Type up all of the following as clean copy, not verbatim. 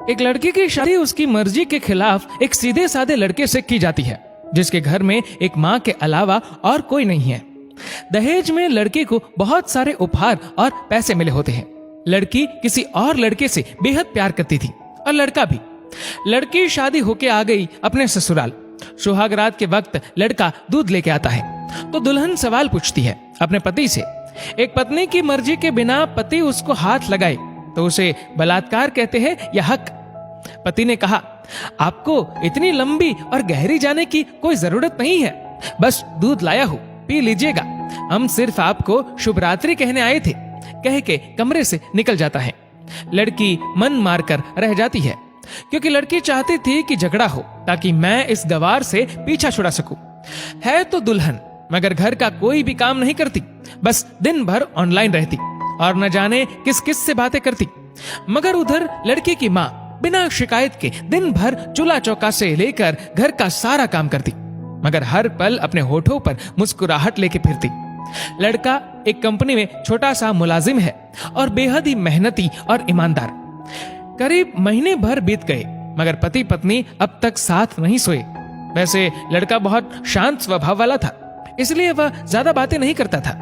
एक लड़की की शादी उसकी मर्जी के खिलाफ एक सीधे साधे लड़के से की जाती है, जिसके घर में एक माँ के अलावा और कोई नहीं है। दहेज में लड़की को बहुत सारे उपहार और पैसे मिले होते हैं। लड़की किसी और लड़के से बेहद प्यार करती थी और लड़का भी। लड़की शादी होके आ गई अपने ससुराल। सुहाग रात के वक्त लड़का दूध लेके आता है तो दुल्हन सवाल पूछती है अपने पति से। एक पत्नी की मर्जी के बिना पति उसको हाथ लगाए तो उसे बलात्कार कहते हैं या हक। पति ने कहा, आपको इतनी लंबी और गहरी जाने की कोई जरूरत नहीं है, बस दूध लाया हूं, पी लीजिएगा, हम सिर्फ आपको शुभ रात्रि कहने आए थे, कह के कमरे से निकल जाता है। लड़की मन मारकर रह जाती है क्योंकि लड़की चाहती थी कि झगड़ा हो ताकि मैं इस गवार से पीछा छुड़ा सकूं। है तो दुल्हन मगर घर का कोई भी काम नहीं करती, बस दिन भर ऑनलाइन रहती और न जाने किस किस से बातें करती। मगर उधर लड़की की माँ बिना शिकायत के दिन भर चूल्हा चौका से लेकर घर का सारा काम करती, मगर हर पल अपने होठों पर मुस्कुराहट लेके फिरती। लड़का एक कंपनी में छोटा सा मुलाजिम है और बेहद ही मेहनती और ईमानदार। करीब महीने भर बीत गए मगर पति पत्नी अब तक साथ नहीं सोए। वैसे लड़का बहुत शांत स्वभाव वाला था, इसलिए वह ज्यादा बातें नहीं करता था।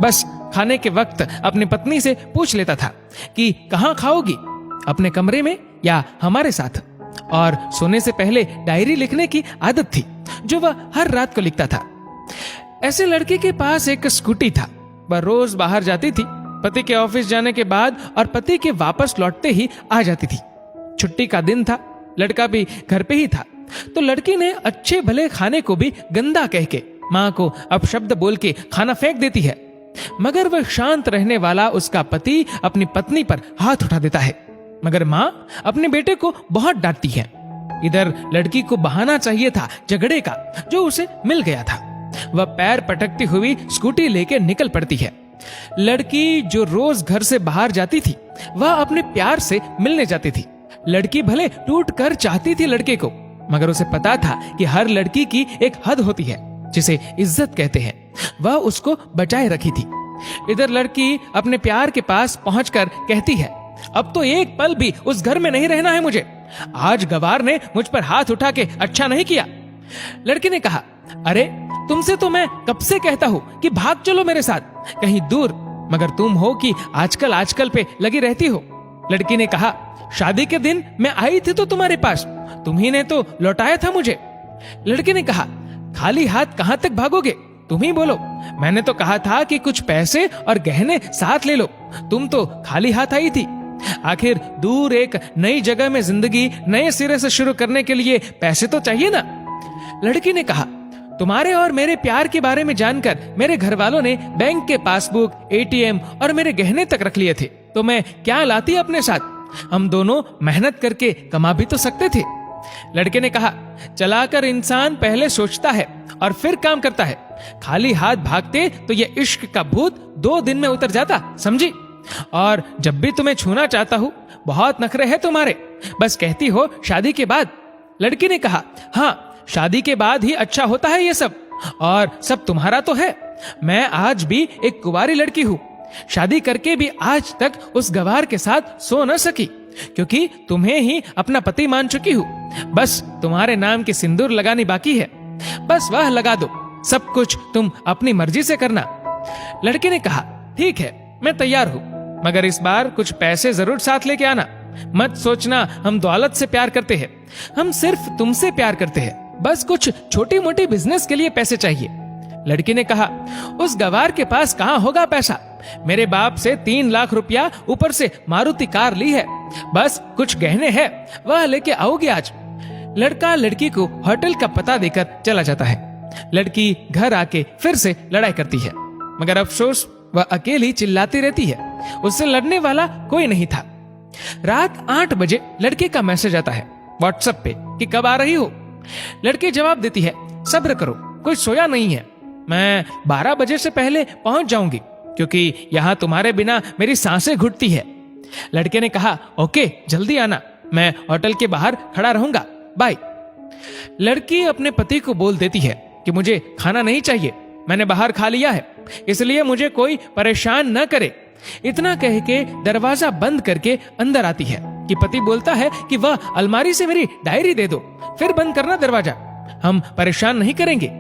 बस खाने के वक्त अपनी पत्नी से पूछ लेता था कि कहाँ खाओगी, अपने कमरे में या हमारे साथ। और सोने से पहले डायरी लिखने की आदत थी जो वह हर रात को लिखता था। ऐसे लड़के के पास एक स्कूटी था। वह रोज बाहर जाती थी, पति के ऑफिस जाने के बाद और पति के वापस लौटते ही आ जाती थी। छुट्टी का दिन था, लड़का भी घर पे ही था, तो लड़की ने अच्छे भले खाने को भी गंदा कह के माँ को अपशब्द बोल के खाना फेंक देती है। मगर वह शांत रहने वाला उसका पति अपनी पत्नी पर हाथ उठा देता है, मगर माँ अपने बेटे को बहुत डांटती है। इधर लड़की को बहाना चाहिए था झगड़े का जो उसे मिल गया था। वह पैर पटकती हुई स्कूटी लेके निकल पड़ती है। लड़की जो रोज घर से बाहर जाती थी वह अपने प्यार से मिलने जाती थी। लड़की भले टूट कर चाहती थी लड़के को, मगर उसे पता था कि हर लड़की की एक हद होती है जिसे इज्जत कहते हैं, वह उसको बचाए रखी थी। इधर लड़की अपने प्यार के पास पहुंचकर कहती है, अब तो एक पल भी उस घर में नहीं रहना है मुझे। आज गवार ने मुझ पर हाथ उठा के अच्छा नहीं किया। लड़की ने कहा, अरे तुमसे तो मैं कब से कहता हूँ कि भाग चलो मेरे साथ कहीं दूर, मगर तुम हो कि आजकल पे लगी रहती हो। लड़की ने कहा, शादी के दिन मैं आई थी तो तुम्हारे पास, तुम्ही ने तो लौटाया था मुझे। लड़की ने कहा, खाली हाथ कहाँ तक भागोगे, तुम ही बोलो। मैंने तो कहा था कि कुछ पैसे और गहने साथ ले लो, तुम तो खाली हाथ आई थी। आखिर दूर एक नई जगह में जिंदगी नए सिरे से शुरू करने के लिए पैसे तो चाहिए ना। लड़की ने कहा, तुम्हारे और मेरे प्यार के बारे में जानकर मेरे घर वालों ने बैंक के पासबुक, एटीएम और मेरे गहने तक रख लिए थे, तो मैं क्या लाती अपने साथ, हम दोनों मेहनत करके कमा भी तो सकते थे। लड़के ने कहा, चलाकर इंसान पहले सोचता है और फिर काम करता है, खाली हाथ भागते तो ये इश्क का भूत 2 दिन में उतर जाता, समझी। और जब भी तुम्हें छूना चाहता हूँ बहुत नखरे हैं तुम्हारे, बस कहती हो शादी के बाद। लड़की ने कहा, हाँ शादी के बाद ही अच्छा होता है ये सब, और सब तुम्हारा तो है। मैं आज भी एक कुंवारी लड़की हूँ, शादी करके भी आज तक उस गवार के साथ सो न सकी क्योंकि तुम्हें ही अपना पति मान चुकी हूँ। बस तुम्हारे नाम की सिंदूर लगानी बाकी है, बस वह लगा दो, सब कुछ तुम अपनी मर्जी से करना। लड़के ने कहा, ठीक है मैं तैयार हूँ, मगर इस बार कुछ पैसे जरूर साथ लेके आना। मत सोचना हम दौलत से प्यार करते हैं, हम सिर्फ तुमसे प्यार करते हैं, बस कुछ छोटी मोटी बिजनेस के लिए पैसे चाहिए। लड़की ने कहा, उस गवार के पास कहाँ होगा पैसा, मेरे बाप से 3 लाख रुपया ऊपर से मारुति कार ली है, बस कुछ गहने हैं वह लेके आओगे आज। लड़का लड़की को होटल का पता देकर चला जाता है। लड़की घर आके फिर से लड़ाई करती है, मगर अफसोस वह अकेली चिल्लाती रहती है, उससे लड़ने वाला कोई नहीं था। रात 8 बजे लड़के का मैसेज आता है व्हाट्सएप पे कि कब आ रही हो। लड़की जवाब देती है, सब्र करो, कोई सोया नहीं है, मैं 12 बजे से पहले पहुंच जाऊंगी क्योंकि यहाँ तुम्हारे बिना मेरी सांसें घुटती है। लड़के ने कहा, ओके जल्दी आना, मैं होटल के बाहर खड़ा रहूंगा, बाय। लड़की अपने पति को बोल देती है कि मुझे खाना नहीं चाहिए, मैंने बाहर खा लिया है, इसलिए मुझे कोई परेशान न करे। इतना कह के दरवाजा बंद करके अंदर आती है कि पति बोलता है कि वह अलमारी से मेरी डायरी दे दो, फिर बंद करना दरवाजा, हम परेशान नहीं करेंगे।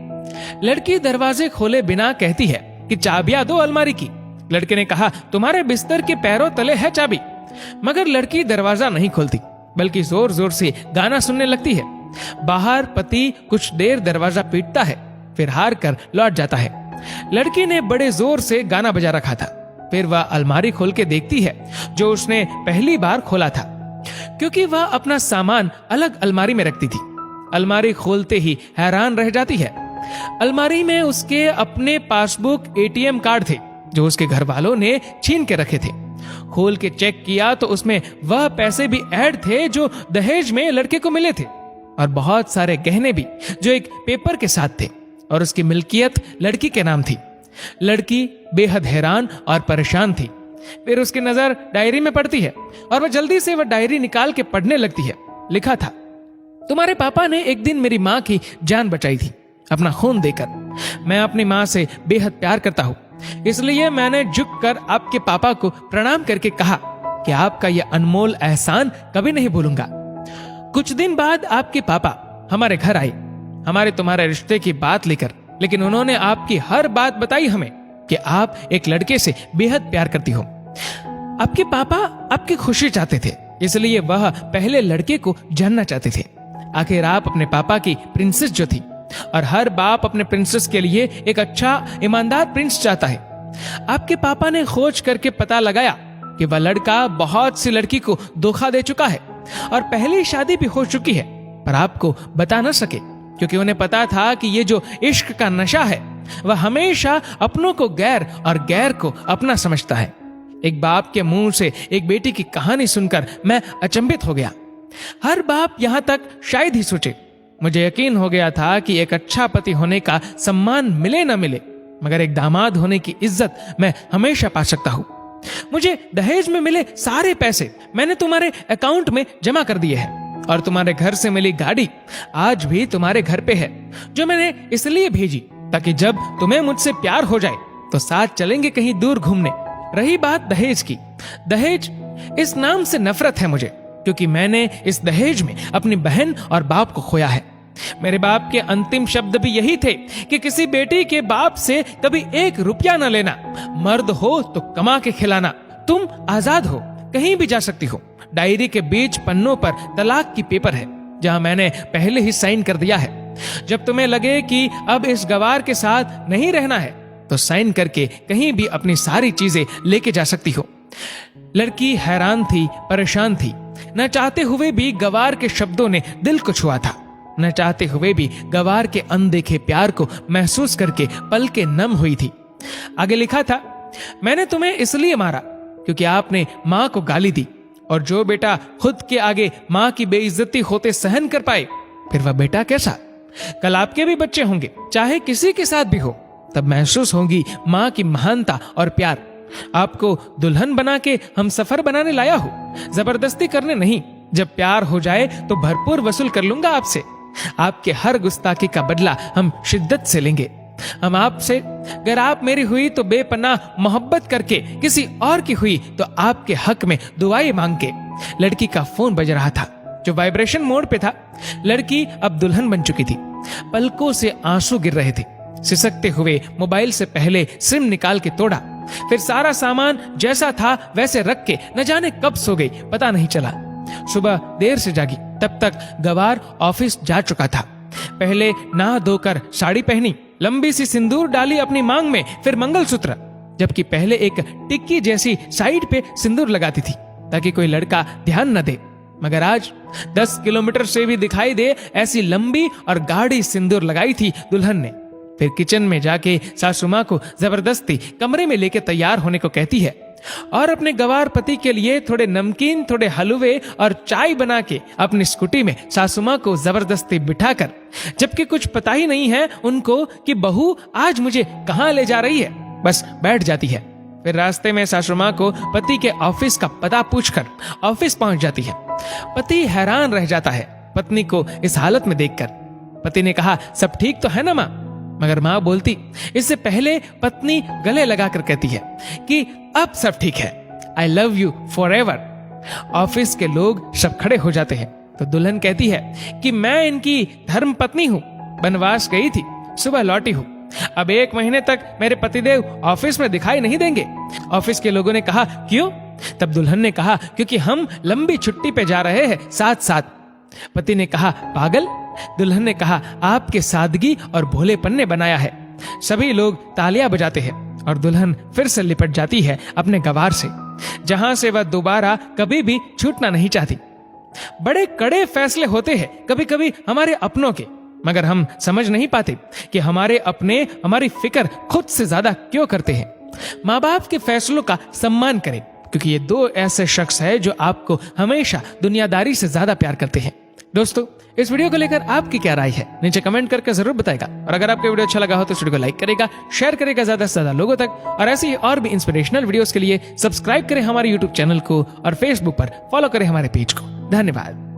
लड़की दरवाजे खोले बिना कहती है कि चाबियां दो अलमारी की। लड़के ने कहा, तुम्हारे बिस्तर के पैरों तले है चाबी। मगर लड़की दरवाजा नहीं खोलती, बल्कि जोर जोर से गाना सुनने लगती है। बाहर पति कुछ देर दरवाजा पीटता है, फिर हार कर लौट जाता है। लड़की ने बड़े जोर से गाना बजा रखा था। फिर वह अलमारी खोल के देखती है, जो उसने पहली बार खोला था, क्योंकि वह अपना सामान अलग अलमारी में रखती थी। अलमारी खोलते ही हैरान रह जाती है। अलमारी में उसके अपने पासबुक, एटीएम कार्ड थे, जो उसके घर वालों ने छीन के रखे थे। खोल के चेक किया तो उसमें वह पैसे भी ऐड थे जो दहेज में लड़के को मिले थे, और बहुत सारे गहने भी जो एक पेपर के साथ थे, और उसकी मिल्कियत लड़की के नाम थी। लड़की बेहद हैरान और परेशान थी। फिर उसकी नजर डायरी में पड़ती है और वह जल्दी से वह डायरी निकाल के पढ़ने लगती है। लिखा था, तुम्हारे पापा ने एक दिन मेरी माँ की जान बचाई थी, अपना खून देकर। मैं अपनी माँ से बेहद प्यार करता हूँ, इसलिए मैंने झुककर आपके पापा को प्रणाम करके कहा कि आपका यह अनमोल एहसान कभी नहीं भूलूंगा। कुछ दिन बाद आपके पापा हमारे घर आए, हमारे तुम्हारे रिश्ते की बात लेकर, लेकिन उन्होंने आपकी हर बात बताई हमें कि आप एक लड़के से बेहद प्यार करती हो। आपके पापा आपकी खुशी चाहते थे, इसलिए वह पहले लड़के को जानना चाहते थे। आखिर आप अपने पापा की प्रिंसेस जो थी, और हर बाप अपने प्रिंसेस के लिए एक अच्छा ईमानदार प्रिंस चाहता है। आपके पापा ने खोज करके पता लगाया कि वह लड़का बहुत सी लड़की को धोखा दे चुका है और पहली शादी भी हो चुकी है, पर आपको बता न सके, क्योंकि उन्हें पता था कि ये जो इश्क का नशा है वह हमेशा अपनों को गैर और गैर को अपना समझता है। एक बाप के मुंह से एक बेटी की कहानी सुनकर मैं अचंभित हो गया। हर बाप यहां तक शायद ही सोचे। मुझे यकीन हो गया था कि एक अच्छा पति होने का सम्मान मिले न मिले, मगर एक दामाद होने की इज्जत मैं हमेशा पा सकता हूं। मुझे दहेज में मिले सारे पैसे मैंने तुम्हारे अकाउंट में जमा कर दिए हैं, और तुम्हारे घर से मिली गाड़ी आज भी तुम्हारे घर पे है, जो मैंने इसलिए भेजी ताकि जब तुम्हें मुझसे प्यार हो जाए तो साथ चलेंगे कहीं दूर घूमने। रही बात दहेज की, दहेज इस नाम से नफरत है मुझे, क्योंकि मैंने इस दहेज में अपनी बहन और बाप को खोया है। मेरे बाप के अंतिम शब्द भी यही थे कि किसी बेटी के बाप से कभी 1 रुपया न लेना, मर्द हो तो कमा के खिलाना, तुम आजाद हो, कहीं भी जा सकती हो। डायरी के बीच पन्नों पर तलाक की पेपर है, जहां मैंने पहले ही साइन कर दिया है। जब तुम्हें लगे कि अब इस गवार के साथ नहीं रहना है, तो साइन करके कहीं भी अपनी सारी चीजें लेके जा सकती हो। लड़की हैरान थी, परेशान थी। न चाहते हुए भी गवार के शब्दों ने दिल को छुआ था। न चाहते हुए भी गवार के अनदेखे प्यार को महसूस करके पलकें नम हुई थी। आगे लिखा था, मैंने तुम्हें इसलिए मारा क्योंकि आपने माँ को गाली दी, और जो बेटा खुद के आगे माँ की बेइज्जती होते सहन कर पाए, फिर वह बेटा कैसा? कल आपके भी बच्चे होंगे, चाहे किसी के साथ भी हो, तब महसूस होगी माँ की महानता और प्यार। आपको दुल्हन बना के हम सफर बनाने लाया हूं, जबरदस्ती करने नहीं। जब प्यार हो जाए तो भरपूर वसूल कर लूंगा आपसे। आपके हर गुस्ताखी का बदला हम शिद्दत से लेंगे। हम आपसे, अगर आप मेरी हुई तो बेपनाह मोहब्बत करके, किसी और की हुई तो आपके हक में दुआएं मांग के। लड़की का फोन बज रहा था, जो वाइब्रेशन मोड पे था। लड़की अब दुल्हन बन चुकी थी। पलकों से आंसू गिर रहे थे। सिसकते हुए मोबाइल से पहले सिम निकाल के तोड़ा, फिर सारा सामान जैसा था वैसे रख के न जाने कब सो गई, पता नहीं चला। सुबह देर से जागी, तब तक गवार ऑफिस जा चुका था। पहले नहा धोकर साड़ी पहनी, लंबी सी सिंदूर डाली अपनी मांग में, फिर मंगलसूत्र, जबकि पहले एक टिक्की जैसी साइड पे सिंदूर लगाती थी ताकि कोई लड़का ध्यान न दे। मगर आज 10 किलोमीटर से भी दिखाई दे ऐसी लंबी और गाढ़ी सिंदूर लगाई थी दुल्हन ने। फिर किचन में जाके सासू माँ को जबरदस्ती कमरे में लेके तैयार होने को कहती है, और अपने गवार पति के लिए थोड़े नमकीन, थोड़े हलवे और चाय बना के अपनी स्कूटी में सासू माँ को जबरदस्ती बिठाकर, जबकि कुछ पता ही नहीं है उनको कि बहू आज मुझे कहाँ ले जा रही है, बस बैठ जाती है। फिर रास्ते में सासू माँ को पति के ऑफिस का पता पूछकर ऑफिस पहुंच जाती है। पति हैरान रह जाता है पत्नी को इस हालत में देखकर। पति ने कहा, सब ठीक तो है ना माँ? मगर माँ बोलती, इससे पहले पत्नी गले लगाकर कहती है कि अब सब ठीक है, I love you for ever. Office के लोग सब खड़े हो जाते हैं तो दुल्हन कहती है कि मैं इनकी धर्म पत्नी हूँ, बनवास गई थी, सुबह लौटी हूँ। अब 1 महीने तक मेरे पतिदेव ऑफिस में दिखाई नहीं देंगे। ऑफिस के लोगों ने कहा क्यों? तब दुल्हन ने कहा क्योंकि हम लंबी छुट्टी पे जा रहे हैं साथ साथ। पति ने कहा पागल? दुल्हन ने कहा आपके सादगी और भोलेपन ने बनाया है। सभी लोग तालियां बजाते हैं और दुल्हन फिर से लिपट जाती है अपने गवार से, जहां से वह दोबारा कभी भी छूटना नहीं चाहती। बड़े कड़े फैसले होते हैं कभी कभी हमारे अपनों के, मगर हम समझ नहीं पाते कि हमारे अपने हमारी फिक्र खुद से ज्यादा क्यों करते हैं। माँ बाप के फैसलों का सम्मान करें, क्योंकि ये 2 ऐसे शख्स हैं जो आपको हमेशा दुनियादारी से ज्यादा प्यार करते हैं। दोस्तों, इस वीडियो को लेकर आपकी क्या राय है नीचे कमेंट करके जरूर बताएगा। और अगर आपको वीडियो अच्छा लगा हो तो इस वीडियो को लाइक करेगा, शेयर करेगा ज्यादा से ज्यादा लोगों तक। और ऐसे ही और भी इंस्पिरेशनल वीडियोस के लिए सब्सक्राइब करें हमारे यूट्यूब चैनल को और फेसबुक पर फॉलो करें हमारे पेज को। धन्यवाद।